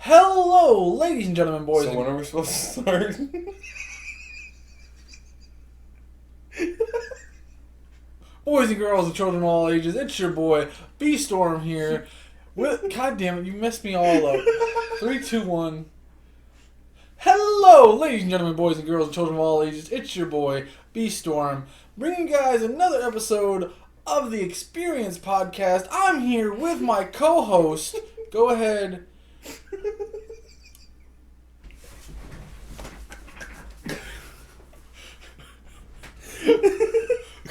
Hello, ladies and gentlemen, boys. So when are we supposed to start? Boys and girls and children of all ages, it's your boy, B-Storm here. God damn it, you messed me all up. 3, 2, 1. Hello, ladies and gentlemen, boys and girls and children of all ages, it's your boy, B-Storm, bringing you guys another episode of the X-PeriAnce podcast. I'm here with my co-host. Go ahead.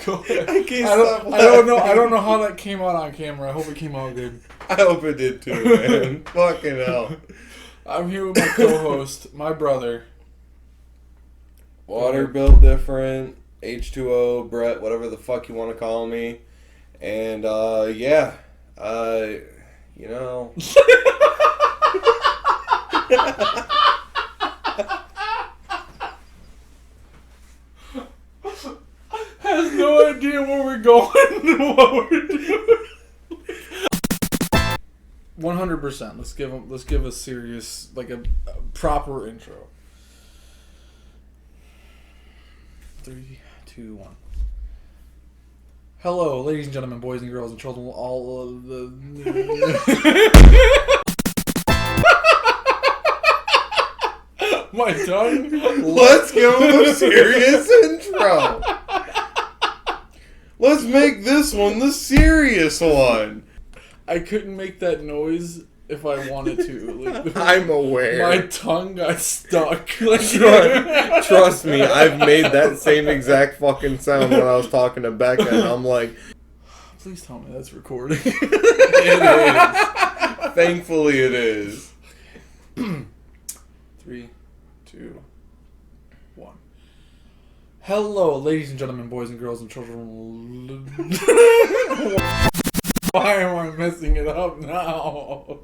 Go ahead. I can't stop laughing. I don't know how that came out on camera. I hope it came out good. I hope it did too, man. Fucking hell. I'm here with my co-host, my brother. Water built different, H2O, Brett, whatever the fuck you want to call me. And, yeah. You know. Has no idea where we're going and what we're doing. 100%. Let's give a serious, like a proper intro. 3, 2, 1. Hello, ladies and gentlemen, boys and girls and children, all of the... My tongue. Let's give him a serious intro. Let's make this one the serious one. I couldn't make that noise if I wanted to. Like, I'm aware. My tongue got stuck. Trust me, I've made that same exact fucking sound when I was talking to Becca, and I'm like, please tell me that's recording. It is. Thankfully, it is. 3, 2, 1. Hello, ladies and gentlemen, boys and girls and children. Why am I messing it up now?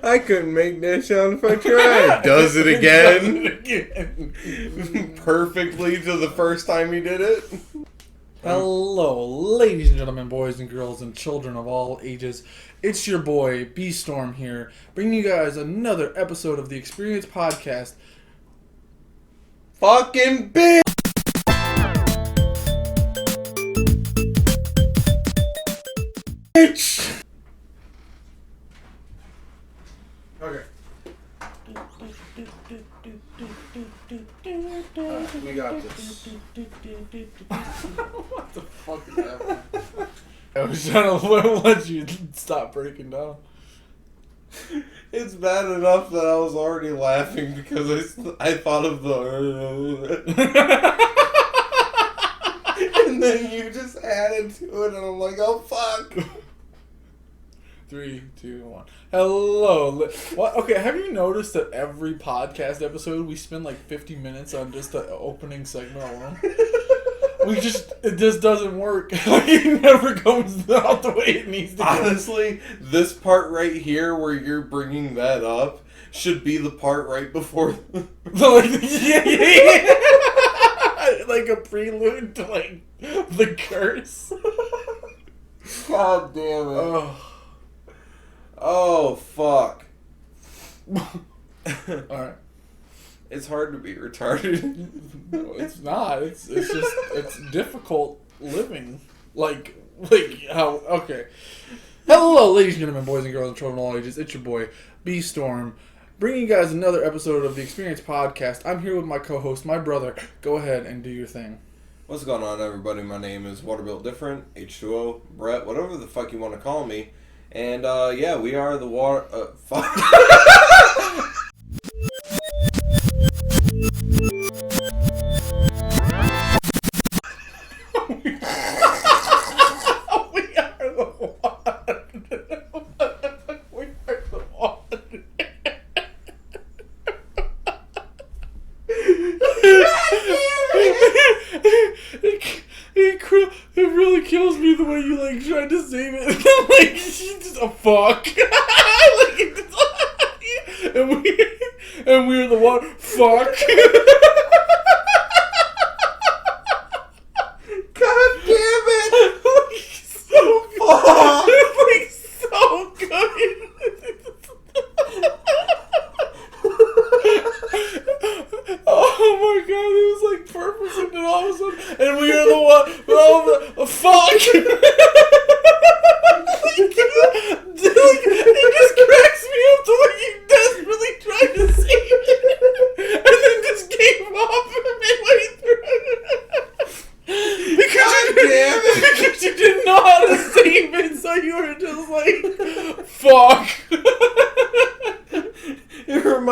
I couldn't make that sound if I tried. Does it again? Does it again. Perfectly to the first time he did it. Hello, ladies and gentlemen, boys and girls and children of all ages. It's your boy, B-Storm here, bringing you guys another episode of the X-PeriAnce podcast. Fucking bitch! Okay. We got this. What the fuck is happening? I was trying to let you stop breaking down. It's bad enough that I was already laughing because I thought of the... And then you just added to it and I'm like, oh fuck. 3, 2, 1. Hello. What? Okay, have you noticed that every podcast episode we spend like 50 minutes on just the opening segment alone? It just doesn't work. It never comes out the way it needs to go. Honestly, this part right here where you're bringing that up should be the part right before. Yeah. Like a prelude to like the curse. God damn it. Oh. Oh, fuck. Alright. It's hard to be retarded. No, it's not. It's just, it's difficult living. Like how, okay. Hello, ladies and gentlemen, boys and girls and children of all ages. It's your boy, B-Storm, bringing you guys another episode of the X-PeriAnce podcast. I'm here with my co-host, my brother. Go ahead and do your thing. What's going on, everybody? My name is Water Built Different, H2O, Brett, whatever the fuck you want to call me. And, yeah, we are the water... fuck. We are the one. We are the one. It really kills me the way you like tried to save it. Like she's just a fuck. and we're the one fuck. God damn it! Like so fuck. Like so good.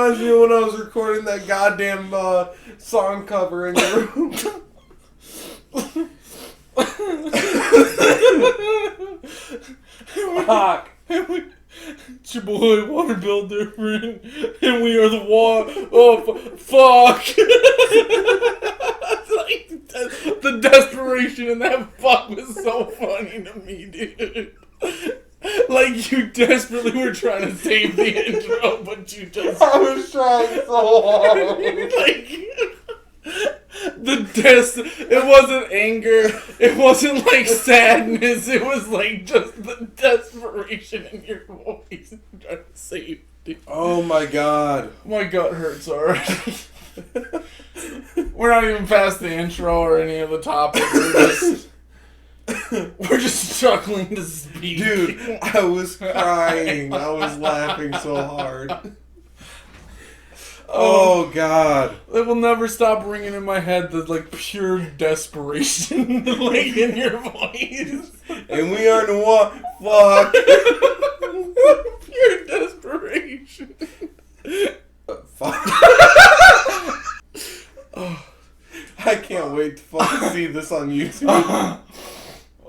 reminds me of when I was recording that goddamn song cover in your room. Fuck. It's your boy, Water Bill Different, and we are the fuck. Like, the desperation in that fuck was so funny to me, dude. Like, you desperately were trying to save the intro, but you just... I was trying so hard. It wasn't anger, it wasn't like sadness, it was like just the desperation in your voice trying to save it. Oh my god. My gut hurts already. We're not even past the intro or any of the topics. We're just struggling to speak. Dude, I was crying. I was laughing so hard. Oh god. It will never stop ringing in my head, the like pure desperation like in your voice. And we are the one. Fuck. Pure desperation. Fuck. I can't wait to fucking see this on YouTube.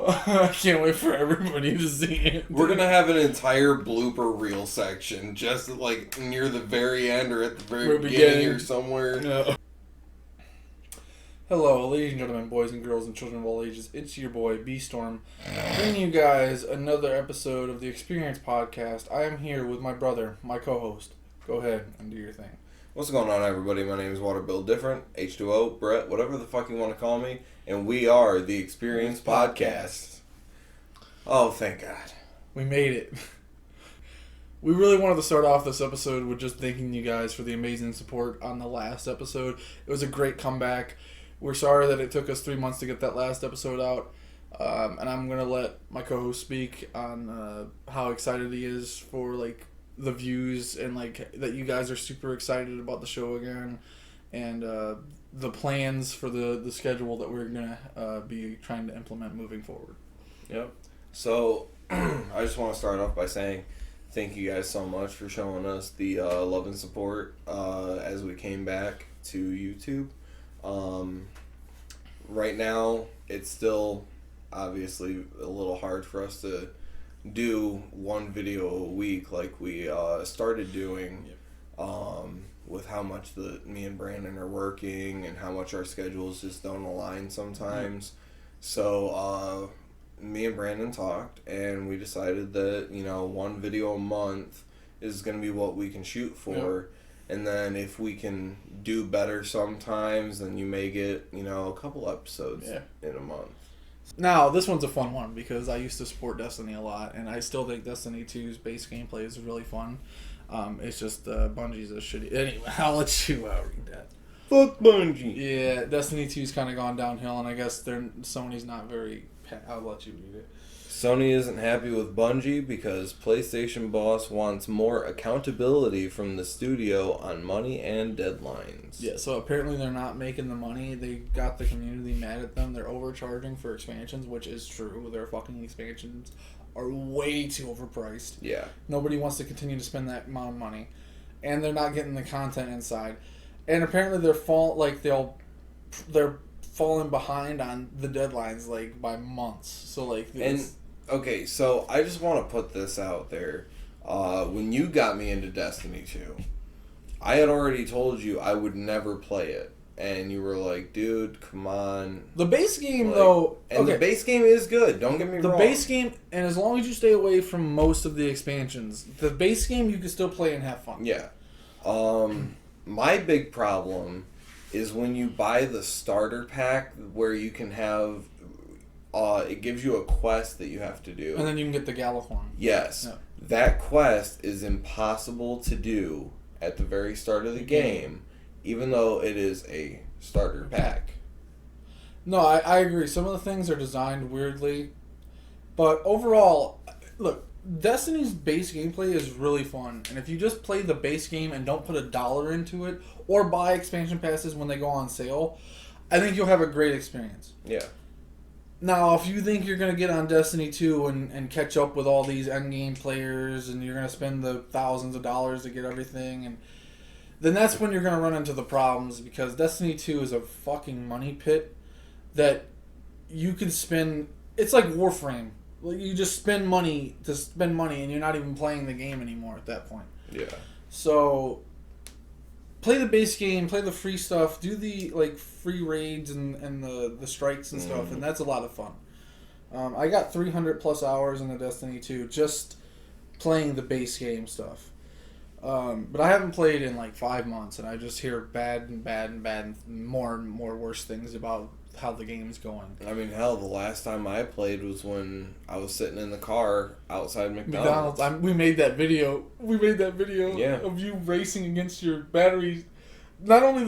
I can't wait for everybody to see it. We're gonna have an entire blooper reel section, just like near the very end or at the very beginning or somewhere. No. Hello, ladies and gentlemen, boys and girls and children of all ages. It's your boy, B-Storm, bringing you guys another episode of the Experience Podcast. I am here with my brother, my co-host. Go ahead and do your thing. What's going on, everybody? My name is Water Bill Different, H2O, Brett, whatever the fuck you want to call me, and we are the Experience Podcast. Oh, thank God. We made it. We really wanted to start off this episode with just thanking you guys for the amazing support on the last episode. It was a great comeback. We're sorry that it took us 3 months to get that last episode out. And I'm going to let my co-host speak on how excited he is for, like, the views and like that you guys are super excited about the show again, and the plans for the schedule that we're gonna be trying to implement moving forward. Yep. So I just want to start off by saying thank you guys so much for showing us the love and support as we came back to YouTube. Right now it's still obviously a little hard for us to do one video a week like we started doing. Yep. With how much me and Brandon are working and how much our schedules just don't align sometimes. Yep. So me and Brandon talked and we decided that, you know, one video a month is going to be what we can shoot for. Yep. And then if we can do better sometimes, then you may get, you know, a couple episodes in a month. Now, this one's a fun one because I used to support Destiny a lot, and I still think Destiny 2's base gameplay is really fun. It's just Bungie's a shitty... Anyway, I'll let you read that. Fuck Bungie. Yeah, Destiny 2's kind of gone downhill, and I guess Sony's not very... I'll let you read it. Sony isn't happy with Bungie because PlayStation boss wants more accountability from the studio on money and deadlines. Yeah, so apparently they're not making the money. They got the community mad at them. They're overcharging for expansions, which is true. Their fucking expansions are way too overpriced. Yeah. Nobody wants to continue to spend that amount of money. And they're not getting the content inside. And apparently they're falling behind on the deadlines, like, by months. So, like... Okay, so I just want to put this out there. When you got me into Destiny 2, I had already told you I would never play it. And you were like, dude, come on. The base game, though... And the base game is good, don't get me wrong. The base game, and as long as you stay away from most of the expansions, the base game you can still play and have fun. Yeah. My big problem is when you buy the starter pack where you can have... it gives you a quest that you have to do. And then you can get the Galathorn. Yes. Yeah. That quest is impossible to do at the very start of the game, even though it is a starter pack. No, I agree. Some of the things are designed weirdly. But overall, look, Destiny's base gameplay is really fun. And if you just play the base game and don't put $1 into it, or buy expansion passes when they go on sale, I think you'll have a great experience. Yeah. Now, if you think you're going to get on Destiny 2 and catch up with all these endgame players and you're going to spend the thousands of dollars to get everything, and then that's when you're going to run into the problems, because Destiny 2 is a fucking money pit that you can spend. It's like Warframe. Like, you just spend money to spend money, and you're not even playing the game anymore at that point. Yeah. So play the base game, play the free stuff, do the like free raids and the strikes and stuff, and that's a lot of fun. I got 300 plus hours in the Destiny 2 just playing the base game stuff. But I haven't played in like 5 months, and I just hear bad and more worse things about how the game's going. I mean, hell, the last time I played was when I was sitting in the car outside McDonald's. We made that video. Yeah. Of you racing against your batteries. Not only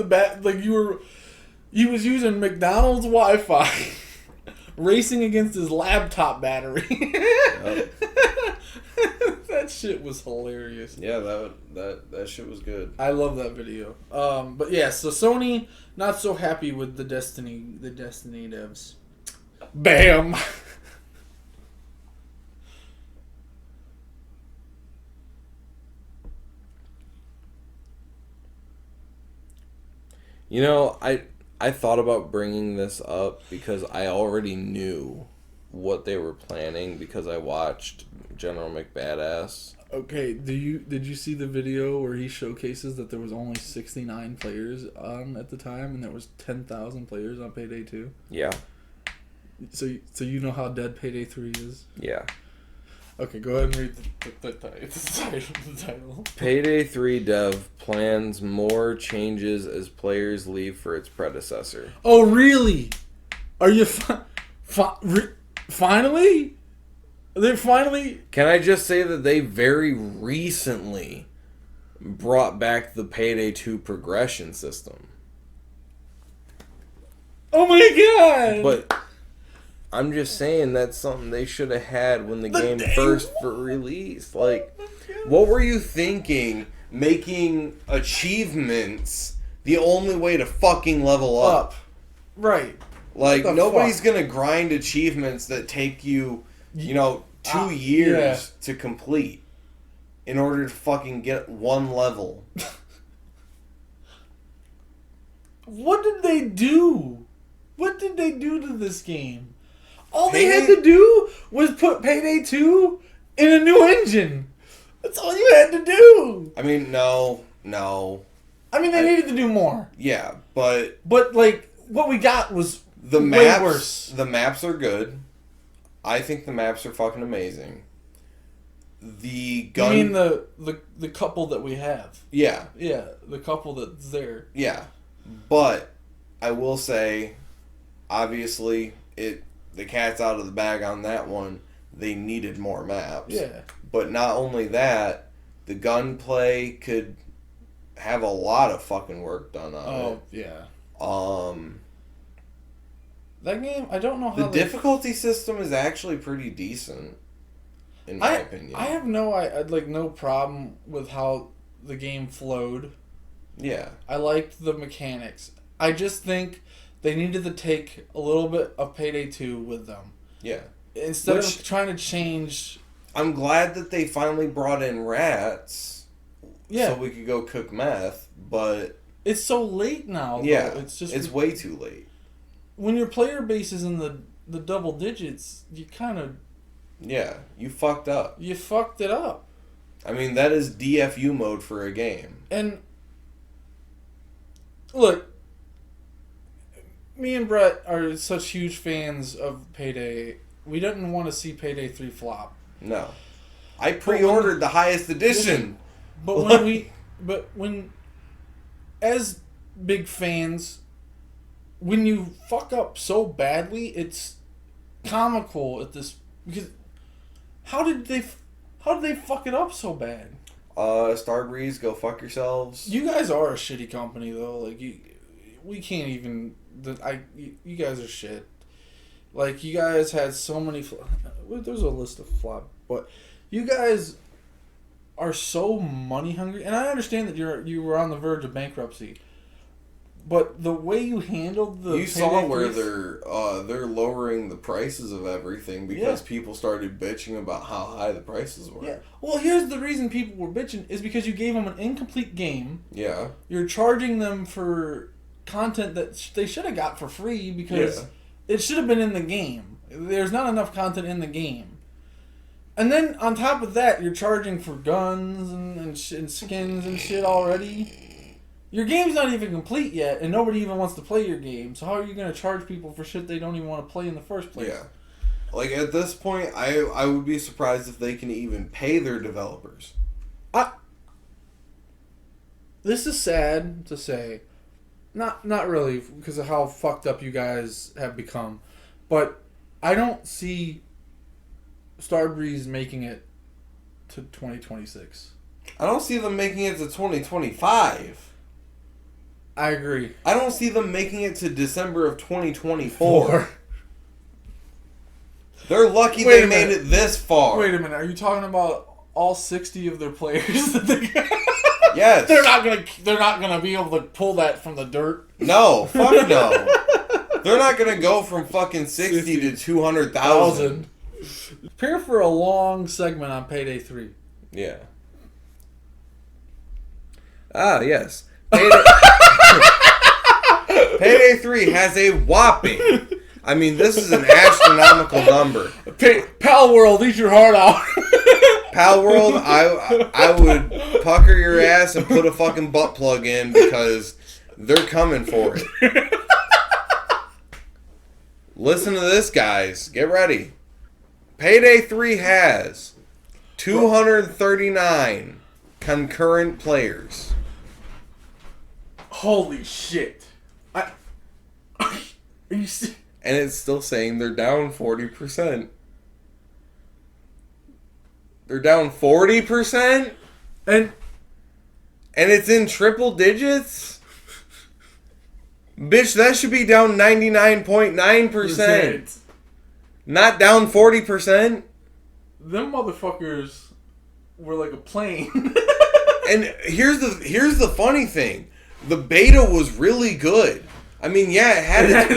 he was using McDonald's Wi-Fi, racing against his laptop battery. Yep. That shit was hilarious. Yeah, that shit was good. I love that video. But yeah, so Sony not so happy with the Destiny devs. Bam. You know, I thought about bringing this up because I already knew what they were planning because I watched General McBadass. Okay, did you see the video where he showcases that there was only 69 players on at the time, and there was 10,000 players on Payday 2? Yeah. So you know how dead Payday 3 is? Yeah. Okay, go ahead and read the title. Payday 3 dev plans more changes as players leave for its predecessor. Oh, really? Are you finally? They finally... Can I just say that they very recently brought back the Payday 2 progression system. Oh my god! But I'm just saying that's something they should have had when the game first released. Like, what were you thinking? Making achievements the only way to fucking level up. Right. Like, nobody's gonna grind achievements that take you... 2 years to complete in order to fucking get one level. What did they do? What did they do to this game? All they had to do was put Payday 2 in a new engine. That's all you had to do. I mean, no. I mean, they needed to do more. Yeah, but like, what we got was way worse. The maps are good. I think the maps are fucking amazing. The gun... You mean the couple that we have? Yeah. Yeah, the couple that's there. Yeah. But I will say, obviously, the cat's out of the bag on that one. They needed more maps. Yeah. But not only that, the gunplay could have a lot of fucking work done on it. Oh, yeah. That game, I don't know how... The difficulty system is actually pretty decent, in my opinion. I have no problem with how the game flowed. Yeah. I liked the mechanics. I just think they needed to take a little bit of Payday 2 with them. Yeah. Instead of trying to change... I'm glad that they finally brought in rats so we could go cook meth, but... It's so late now, though. Yeah, it's way too late. When your player base is in the double digits, you kind of... Yeah, you fucked up. You fucked it up. I mean, that is DFU mode for a game. And, look, me and Brett are such huge fans of Payday. We didn't want to see Payday 3 flop. No. I pre-ordered the highest edition. But when, as big fans... When you fuck up so badly, it's comical at this, because how did they fuck it up so bad? Starbreeze, go fuck yourselves. You guys are a shitty company though. Like we can't even. You guys are shit. Like, you guys had so many. There's a list of flop, but you guys are so money hungry, and I understand that you were on the verge of bankruptcy. But the way you handled the you saw where 3's they're lowering the prices of everything because people started bitching about how high the prices were. Yeah. Well, here's the reason people were bitching is because you gave them an incomplete game. Yeah. You're charging them for content that they should have got for free because it should have been in the game. There's not enough content in the game. And then on top of that, you're charging for guns and skins and shit already. Your game's not even complete yet, and nobody even wants to play your game. So how are you going to charge people for shit they don't even want to play in the first place? Yeah. Like, at this point, I would be surprised if they can even pay their developers. This is sad to say. Not really, because of how fucked up you guys have become. But I don't see Starbreeze making it to 2026. I don't see them making it to 2025. I agree. I don't see them making it to December of 2024. They're lucky they made it this far. Wait a minute. Are you talking about all 60 of their players that they got? Yes. They're not gonna be able to pull that from the dirt. No, fuck no. They're not gonna go from fucking 60 to 200,000. Prepare for a long segment on Payday 3. Yeah. Ah, yes. Payday, Payday 3 has a whopping. I mean, this is an astronomical number. Pal World, eat your heart out. Pal World, I would pucker your ass and put a fucking butt plug in because they're coming for it. Listen to this, guys. Get ready. Payday 3 has 239 concurrent players. Holy shit. Are you serious? And it's still saying they're down 40%. They're down 40%? And it's in triple digits? Bitch, that should be down 99.9%. Not down 40%. Them motherfuckers were like a plane. And here's the funny thing. The beta was really good. I mean, yeah, it had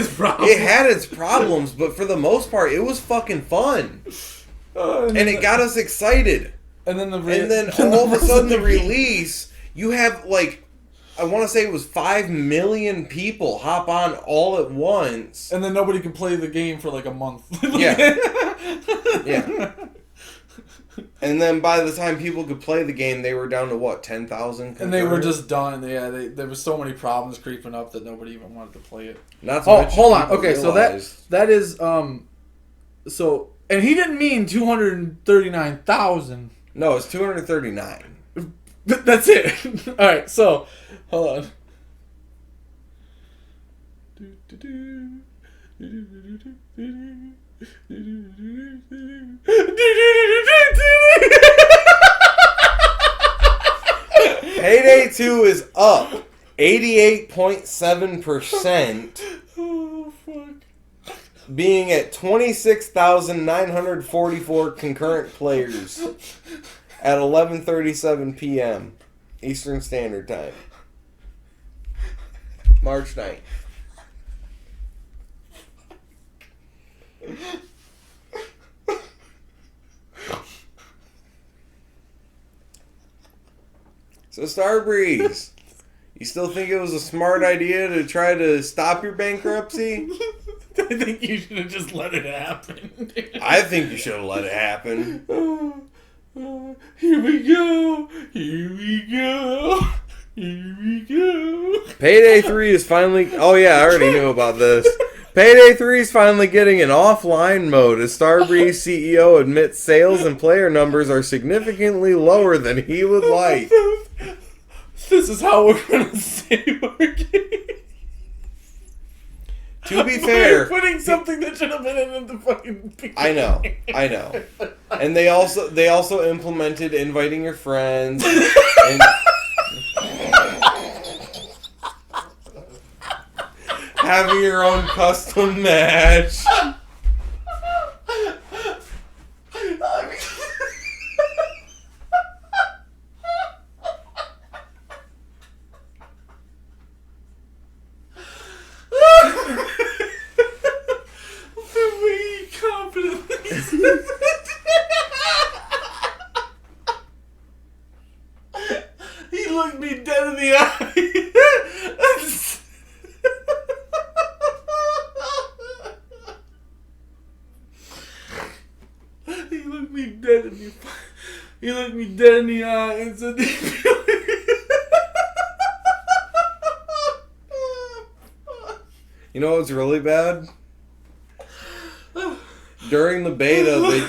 its problems, but for the most part, it was fucking fun. And it got us excited. And then all of a sudden, the release, you have, like, I want to say it was 5 million people hop on all at once. And then nobody could play the game for like a month. Yeah. Yeah. And then by the time people could play the game, they were down to what, 10,000? And they were just done. Yeah, there was so many problems creeping up that nobody even wanted to play it. Not to mention hold on. Okay, realized. so that is so, and he didn't mean 239,000. No, it's 239. That's it. All right, so hold on. Payday 2 is up 88.7%. Oh, fuck. Being at 26,944 concurrent players at 11:37 p.m. Eastern Standard Time. March 9th. So Starbreeze, you still think it was a smart idea to try to stop your bankruptcy? I think you should have just let it happen. I think you should have let it happen. Here we go. Here we go. Here we go. Payday 3 is finally... Oh yeah, I already knew about this. Payday 3 is finally getting an offline mode as Starbreeze CEO admits sales and player numbers are significantly lower than he would like. This is how we're going to save our game. To be fair... putting something that should have been in the fucking... I know. And they also implemented inviting your friends and... having your own custom match. looked me dead in the eye. He looked me dead in the He looked me dead in the eye and said, You know what's really bad? During the beta,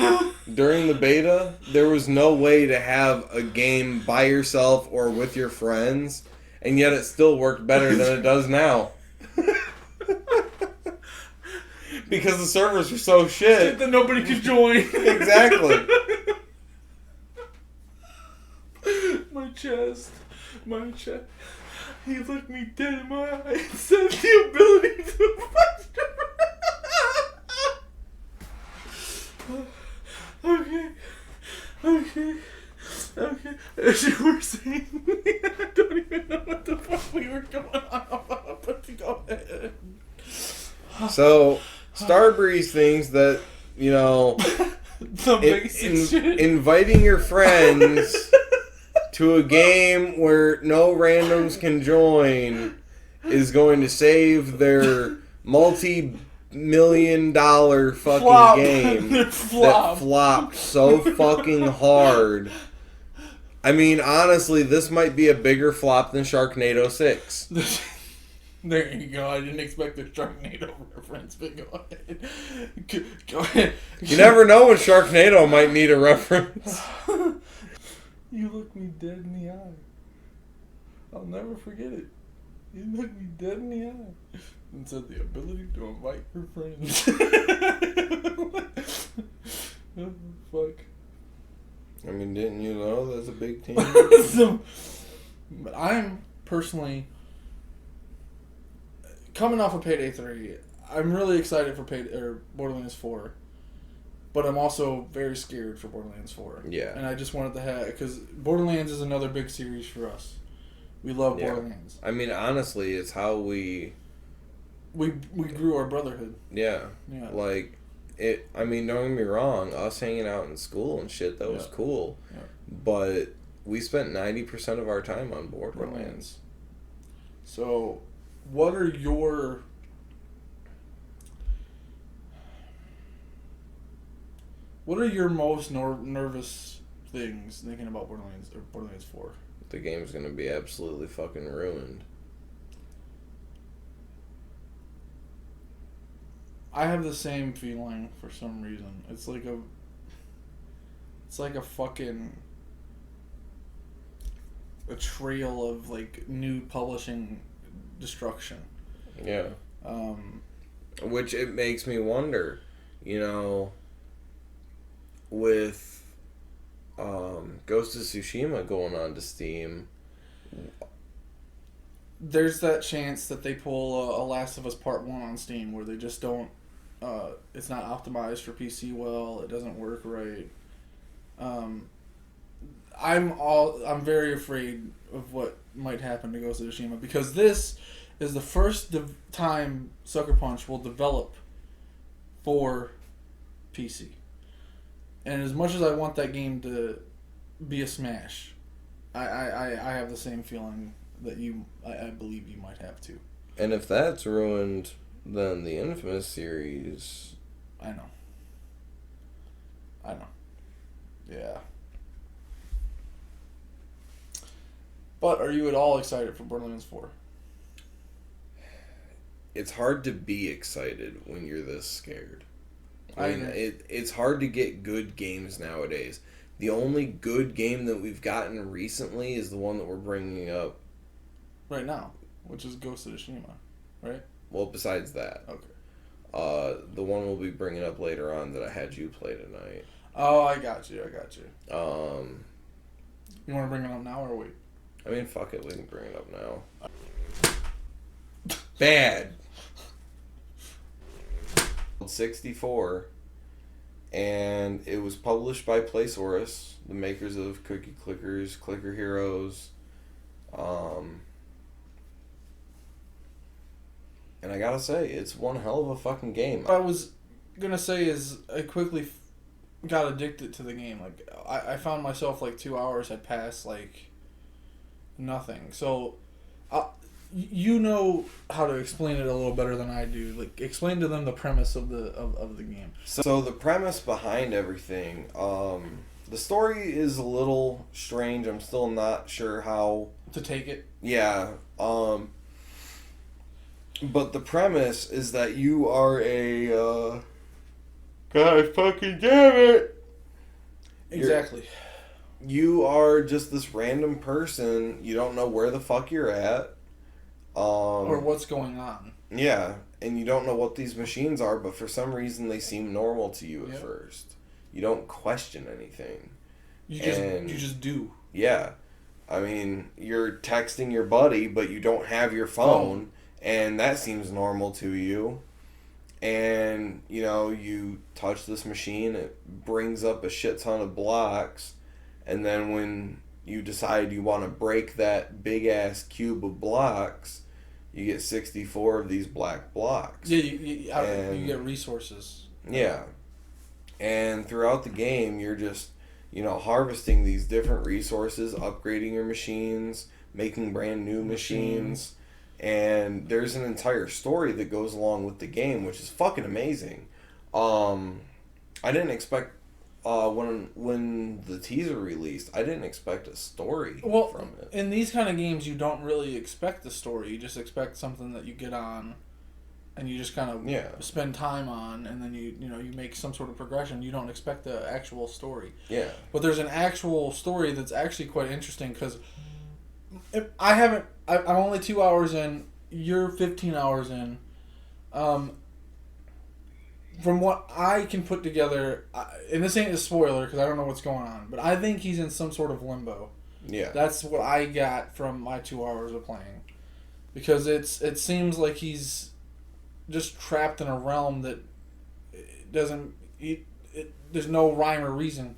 there was no way to have a game by yourself or with your friends, and yet it still worked better than it does now. Because the servers were so shit that nobody could join. Exactly. My chest. He looked me dead in my eye and said the ability to fight. Okay. As you were saying, I don't even know what the fuck we were going on about, but to go ahead. So, Starbreeze thinks that, you know, inviting your friends to a game where no randoms can join is going to save their multi-million-dollar fucking game that flopped so fucking hard. I mean, honestly, this might be a bigger flop than Sharknado 6. There you go. I didn't expect the Sharknado reference, but go ahead. Go ahead. You never know when Sharknado might need a reference. You looked me dead in the eye. I'll never forget it. You looked me dead in the eye and said the ability to invite your friends. Oh, fuck. I mean, didn't you know that's a big team? But I'm personally coming off of Payday 3. I'm really excited for Borderlands 4. But I'm also very scared for Borderlands 4. Yeah. And I just wanted to have... Because Borderlands is another big series for us. We love Borderlands. I mean, honestly, it's how we grew our brotherhood. Yeah. Like, I mean, don't get me wrong. Us hanging out in school and shit, that was cool. Yeah. But we spent 90% of our time on Borderlands. So, what are your... What are your most nervous things thinking about Borderlands or Borderlands 4? The game's gonna be absolutely fucking ruined. I have the same feeling for some reason. It's like a fucking a trail of like new publishing destruction. Yeah. Which it makes me wonder, you know, with Ghost of Tsushima going on to Steam, there's that chance that they pull a Last of Us Part 1 on Steam where they just don't it's not optimized for PC well, it doesn't work right. I'm very afraid of what might happen to Ghost of Tsushima because this is the first time Sucker Punch will develop for PC. And as much as I want that game to be a smash, I have the same feeling that I believe you might have too. And if that's ruined, then the Infamous series... I know. Yeah. But are you at all excited for Borderlands 4? It's hard to be excited when you're this scared. I mean, it's hard to get good games nowadays. The only good game that we've gotten recently is the one that we're bringing up right now, which is Ghost of Tsushima, right? Well, besides that. Okay. The one we'll be bringing up later on that I had you play tonight. Oh, I got you. You want to bring it up now or wait? I mean, fuck it. We can bring it up now. Bad. 64, and it was published by Playsaurus, the makers of Cookie Clickers, Clicker Heroes, and I gotta say, it's one hell of a fucking game. What I was gonna say is I quickly got addicted to the game. Like I found myself like 2 hours had passed like nothing. So, you know how to explain it a little better than I do. Like, explain to them the premise of the game. So the premise behind everything, the story is a little strange. I'm still not sure how to take it. Yeah. But the premise is that you are a God fucking damn it. Exactly. You are just this random person. You don't know where the fuck you're at. Or what's going on. Yeah, and you don't know what these machines are, but for some reason they seem normal to you at first. You don't question anything. You just do. Yeah. I mean, you're texting your buddy, but you don't have your phone, and that seems normal to you. And, you know, you touch this machine, it brings up a shit ton of blocks, and then when you decide you want to break that big-ass cube of blocks, you get 64 of these black blocks. Yeah, you get resources. Yeah. And throughout the game, you're just, you know, harvesting these different resources, upgrading your machines, making brand new machines. And there's an entire story that goes along with the game, which is fucking amazing. I didn't expect when the teaser released, I didn't expect a story from it. In these kind of games, you don't really expect the story. You just expect something that you get on, and you just kind of spend time on, and then you make some sort of progression. You don't expect the actual story. Yeah. But there's an actual story that's actually quite interesting because I'm only 2 hours in. You're 15 hours in. From what I can put together, and this ain't a spoiler because I don't know what's going on, but I think he's in some sort of limbo. Yeah. That's what I got from my 2 hours of playing. Because it seems like he's just trapped in a realm that doesn't... there's no rhyme or reason.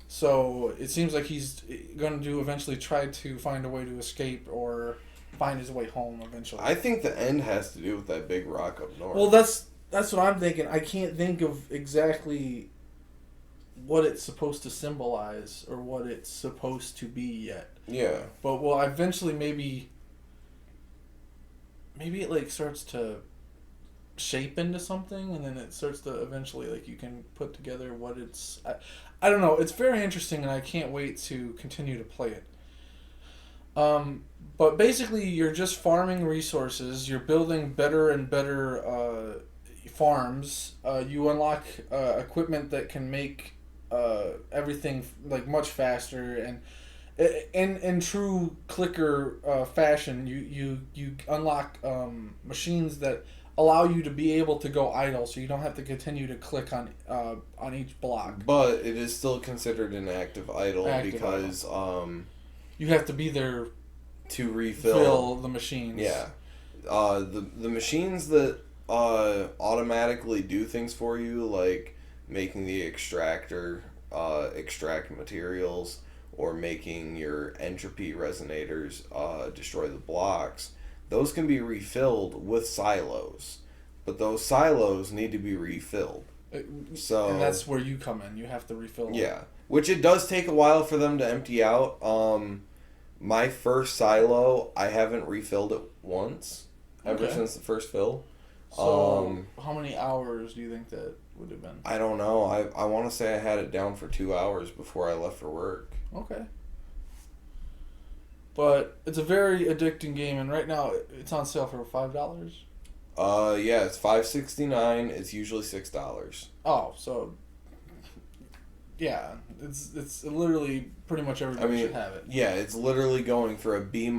So it seems like he's going to eventually try to find a way to escape or find his way home eventually. I think the end has to do with that big rock up north. Well, that's what I'm thinking. I can't think of exactly what it's supposed to symbolize or what it's supposed to be yet. Yeah. But well, eventually maybe it like starts to shape into something, and then it starts to eventually like you can put together what it's. I don't know. It's very interesting, and I can't wait to continue to play it. But basically, you're just farming resources. You're building better and better farms. You unlock equipment that can make everything like much faster, and in true clicker fashion, you unlock machines that allow you to be able to go idle, so you don't have to continue to click on each block. But it is still considered an active idle because you have to be there to refill the machines. Yeah, the machines that automatically do things for you, like making the extractor extract materials, or making your entropy resonators destroy the blocks. Those can be refilled with silos, but those silos need to be refilled. And that's where you come in. You have to refill them. Yeah, which it does take a while for them to empty out. My first silo, I haven't refilled it once ever since the first fill. So, how many hours do you think that would have been? I don't know. I want to say I had it down for 2 hours before I left for work. Okay. But it's a very addicting game, and right now it's on sale for $5. Yeah, it's $5.69. It's usually $6. Oh, so yeah, it's literally pretty much everybody should have it. Yeah, it's literally going for a B-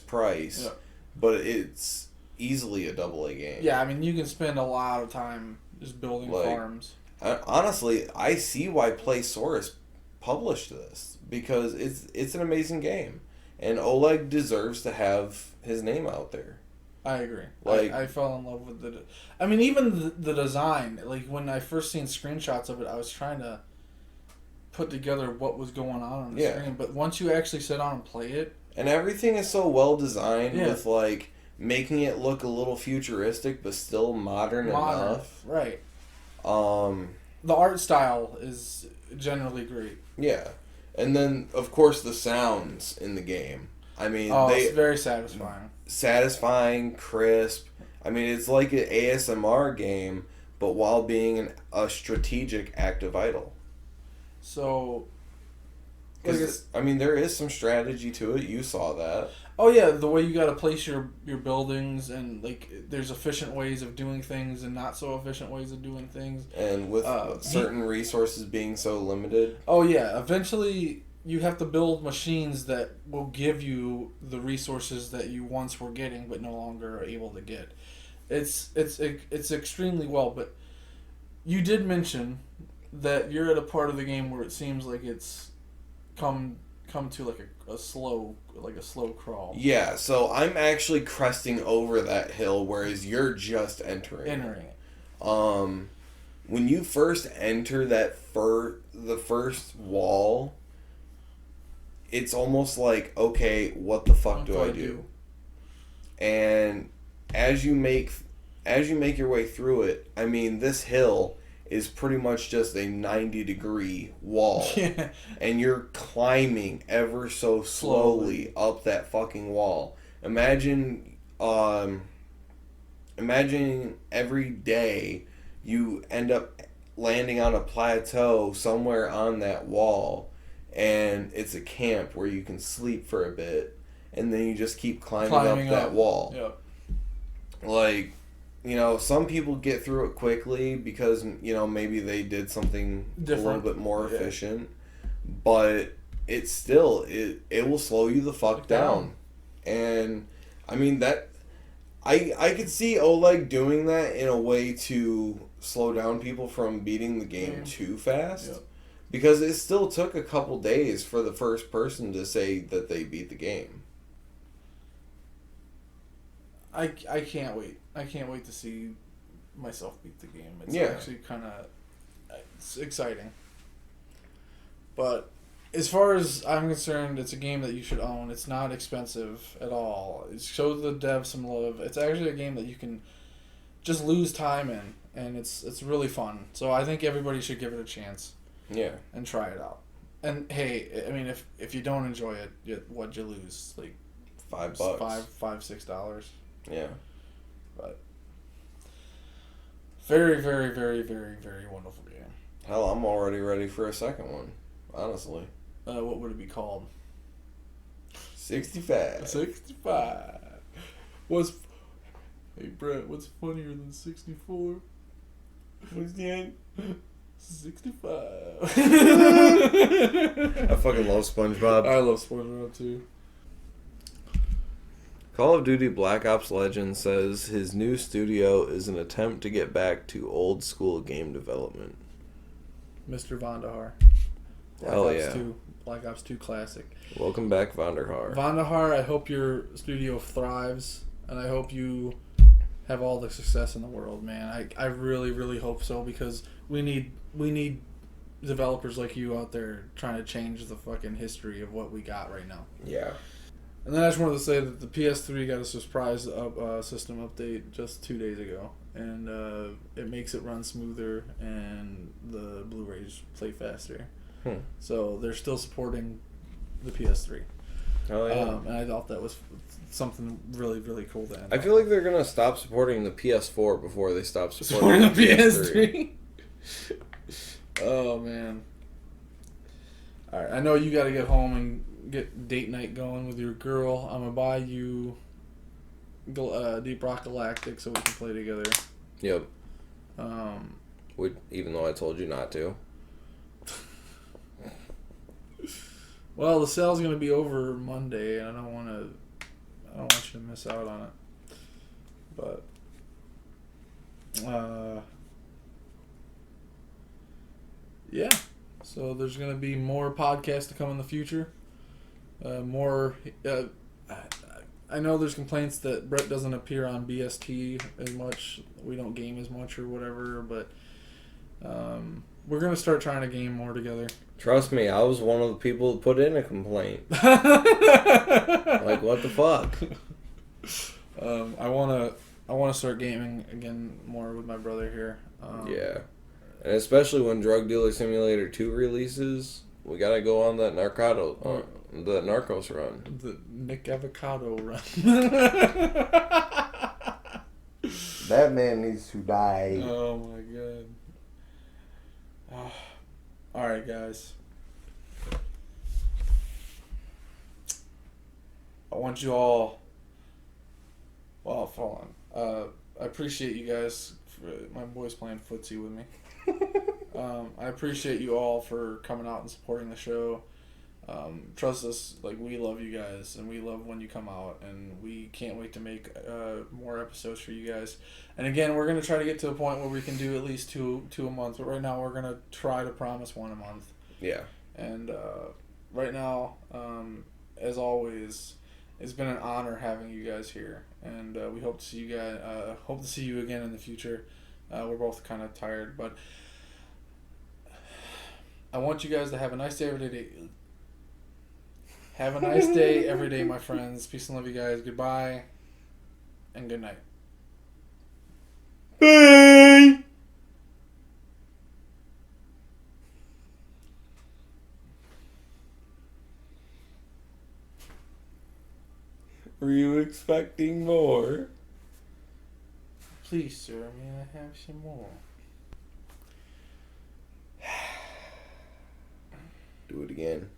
price, but it's easily a AA game. Yeah, I mean you can spend a lot of time just building farms. Honestly, I see why PlaySource published this because it's an amazing game. And Oleg deserves to have his name out there. I agree. I fell in love with the... I mean, even the design. Like, when I first seen screenshots of it, I was trying to put together what was going on the screen. But once you actually sit down and play it... And everything is so well designed with, like, making it look a little futuristic, but still modern enough. Right. The art style is generally great. Yeah. And then, of course, the sounds in the game. I mean, it's very satisfying. Satisfying, crisp. I mean, it's like an ASMR game, but while being a strategic active idle. So, I mean, there is some strategy to it. You saw that. Oh yeah, the way you got to place your buildings, and like there's efficient ways of doing things and not so efficient ways of doing things. And with certain resources being so limited. Oh yeah, eventually you have to build machines that will give you the resources that you once were getting but no longer are able to get. It's extremely well, but you did mention that you're at a part of the game where it seems like it's come to like a slow crawl. Yeah, so I'm actually cresting over that hill, whereas you're just entering it. When you first enter the first wall, it's almost like, okay, what the fuck do I do? And as you make your way through it, I mean, this hill is pretty much just a 90-degree wall. Yeah. And you're climbing ever so slowly up that fucking wall. Imagine every day you end up landing on a plateau somewhere on that wall, and it's a camp where you can sleep for a bit, and then you just keep climbing up that wall. Yep. Like, you know, some people get through it quickly because, you know, maybe they did something different, a little bit more efficient. But it's still, it will slow you the fuck down. And, I mean, that... I could see Oleg doing that in a way to slow down people from beating the game too fast. Yep. Because it still took a couple days for the first person to say that they beat the game. I can't wait. I can't wait to see myself beat the game. It's actually kind of exciting. But as far as I'm concerned, it's a game that you should own. It's not expensive at all. It shows the devs some love. It's actually a game that you can just lose time in, and it's really fun. So I think everybody should give it a chance. Yeah. And try it out. And hey, I mean, if you don't enjoy it, what'd you lose? Like $5. $6. Yeah. But very, very, very, very, very wonderful game. Hell, I'm already ready for a second one, honestly. What would it be called? 65. 65. Hey, Brett, what's funnier than 64? What's the end? 65. I fucking love SpongeBob. I love SpongeBob too. Call of Duty Black Ops Legends says his new studio is an attempt to get back to old school game development. Mr. VONDERHAAR. Black Ops 2 Classic. Welcome back, VONDERHAAR. VONDERHAAR, I hope your studio thrives, and I hope you have all the success in the world, man. I really, really hope so, because we need developers like you out there trying to change the fucking history of what we got right now. Yeah. And then I just wanted to say that the PS3 got a surprise system update just 2 days ago, and it makes it run smoother, and the Blu-rays play faster. So they're still supporting the PS3. Oh yeah. And I thought that was something really, really cool to end I feel like they're gonna stop supporting the PS4 before they stop supporting the PS3. Oh man. All right, I know you got to get home and get date night going with your girl. I'm gonna buy you Deep Rock Galactic so we can play together. Yep. Even though I told you not to. Well, the sale's gonna be over Monday, and I don't want you to miss out on it. But yeah. So there's gonna be more podcasts to come in the future. I know there's complaints that Brett doesn't appear on BST as much. We don't game as much or whatever, but we're gonna start trying to game more together. Trust me, I was one of the people who put in a complaint. Like, what the fuck? I wanna start gaming again more with my brother here. Yeah, and especially when Drug Dealer Simulator 2 releases, we gotta go on that The Narcos run. The Nick Avocado run. That man needs to die. Oh my god. Alright, guys. I want you all. Well, hold on. I appreciate you guys. My boys playing footsie with me. I appreciate you all for coming out and supporting the show. Trust us, like, we love you guys, and we love when you come out, and we can't wait to make more episodes for you guys. And again, we're going to try to get to a point where we can do at least two a month, but right now we're going to try to promise one a month. Yeah. And right now, as always, it's been an honor having you guys here, and we hope to see you guys. Hope to see you again in the future. We're both kind of tired, but I want you guys to have a nice day every day. Have a nice day every day, my friends. Peace and love, you guys. Goodbye, and good night. Bye. Were you expecting more? Please, sir. May I have some more? Do it again.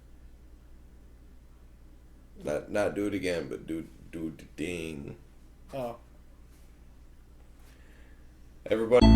Not do it again, but do the ding. Oh. Everybody.